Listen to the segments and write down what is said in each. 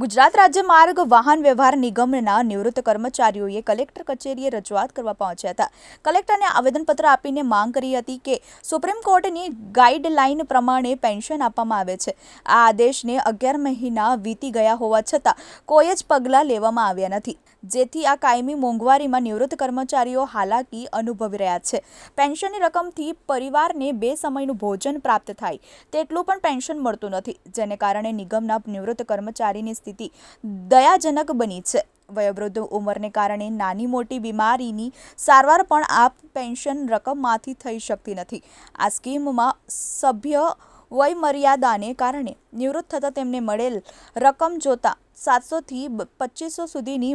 ગુજરાત રાજ્ય માર્ગ વાહન વ્યવહાર નિગમના નિવૃત્ત કર્મચારીઓએ કલેક્ટર કચેરીએ રજૂઆત કરવા પહોંચ્યા હતા. કલેક્ટરને આવેદનપત્ર આપીને માંગ કરી હતી કે સુપ્રીમ કોર્ટની ગાઈડલાઈન પ્રમાણે પેન્શન આપવામાં આવે છે. આ આદેશને 11 મહિના વીતી ગયા હોવા છતાં કોઈ જ પગલાં લેવામાં આવ્યા નથી, જેથી આ કાયમી મોંઘવારીમાં નિવૃત્ત કર્મચારીઓ હાલાકી અનુભવી રહ્યા છે. પેન્શનની રકમથી પરિવારને 2 સમયનું ભોજન પ્રાપ્ત થાય તેટલું પણ પેન્શન મળતું નથી, જેને કારણે નિગમના નિવૃત્ત કર્મચારીની સ્થિતિ દયાજનક બની છે. વયોવૃદ્ધ ઉંમરને કારણે નાની મોટી બીમારીની સારવાર પણ આ પેન્શન રકમમાંથી થઈ શકતી નથી. આ સ્કીમમાં સભ્ય વયમર્યાદાને કારણે નિવૃત્ત થતાં તેમને મળેલ રકમ જોતા 700 થી 2500 સુધીની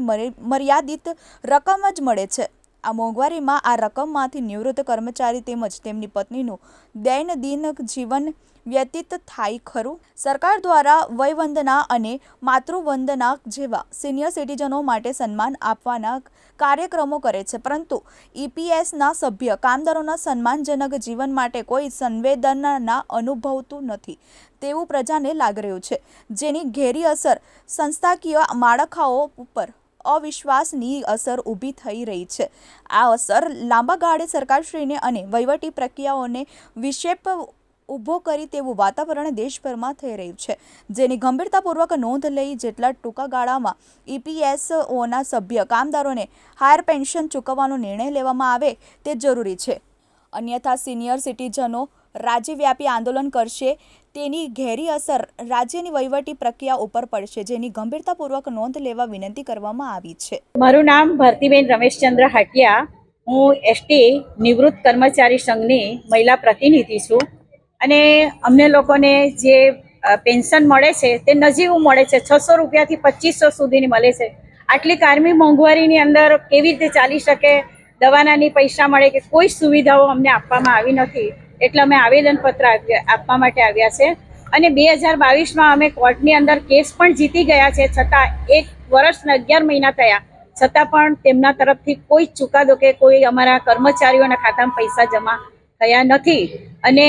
મર્યાદિત રકમ જ મળે છે. આ મોંઘવારીમાં આ રકમમાંથી નિવૃત્ત કર્મચારી તેમજ તેમની પત્નીનું દૈનંદિન જીવન વ્યતીત થાય ખરું? સરકાર દ્વારા વયવંદના અને માતૃવંદના જેવા સિનિયર સિટીઝનો માટે સન્માન આપવાના કાર્યક્રમો કરે છે, પરંતુ ઈપીએસના સભ્ય કામદારોના સન્માનજનક જીવન માટે કોઈ સંવેદના અનુભવતું નથી તેવું પ્રજાને લાગી રહ્યું છે, જેની ઘેરી અસર સંસ્થાકીય માળખાઓ ઉપર અવિશ્વાસની અસર ઊભી થઈ રહી છે. આ અસર લાંબા ગાળે સરકારશ્રીને અને વહીવટી પ્રક્રિયાઓને વિક્ષેપ ઊભો કરી તેવું વાતાવરણ દેશભરમાં થઈ રહ્યું છે, જેની ગંભીરતાપૂર્વક નોંધ લઈ જેટલા ટૂંકા ગાળામાં ઈપીએસઓના સભ્ય કામદારોને હાયર પેન્શન ચૂકવવાનો નિર્ણય લેવામાં આવે તે જરૂરી છે. અન્યથા સિનિયર સિટીઝનો રાજ્યવ્યાપી આંદોલન કરશે, તેની ઘેરી અસર રાજ્યની વહીવટી પ્રક્રિયા ઉપર પડશે, જેની ગંભીરતાપૂર્વક નોંધ લેવા વિનંતી કરવામાં આવી છે. મારું નામ ભારતીબેન રમેશચંદ્ર હાટિયા. હું એસટી નિવૃત્ત કર્મચારી સંઘની મહિલા પ્રતિનિધિ છું અને અમને લોકોને જે પેન્શન મળે છે તે નજીવું મળે છે. 600 રૂપિયાથી 2500 સુધીની મળે છે. આટલી કાયમી મોંઘવારીની અંદર કેવી રીતે ચાલી શકે? દવાનાની પૈસા મળે કે કોઈ સુવિધાઓ અમને આપવામાં આવી નથી, એટલે અમે આવેદનપત્ર આપવા માટે આવ્યા છે. અને 2022માં અમે કોર્ટની અંદર કેસ પણ જીતી ગયા છે, છતાં 1 વર્ષ ને 11 મહિના થયા છતાં પણ તેમના તરફથી કોઈ ચુકાદો કે કોઈ અમારા કર્મચારીઓના ખાતામાં પૈસા જમા થયા નથી. અને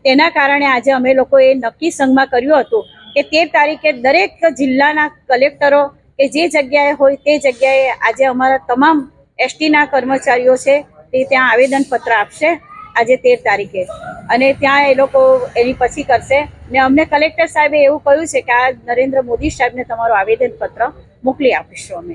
તેના કારણે આજે અમે લોકોએ નક્કી સંઘમાં કર્યું હતું કે 13 તારીખે દરેક જિલ્લાના કલેક્ટરો કે જે જગ્યાએ હોય તે જગ્યાએ આજે અમારા તમામ એસટીના કર્મચારીઓ છે તે ત્યાં આવેદનપત્ર આપશે આજે 13 તારીખે, અને ત્યાં એ લોકો એની પછી કરશે. ને અમને કલેક્ટર સાહેબે એવું કહ્યું છે કે આ નરેન્દ્ર મોદી સાહેબને તમારું આવેદનપત્ર મોકલી આપીશું અમે.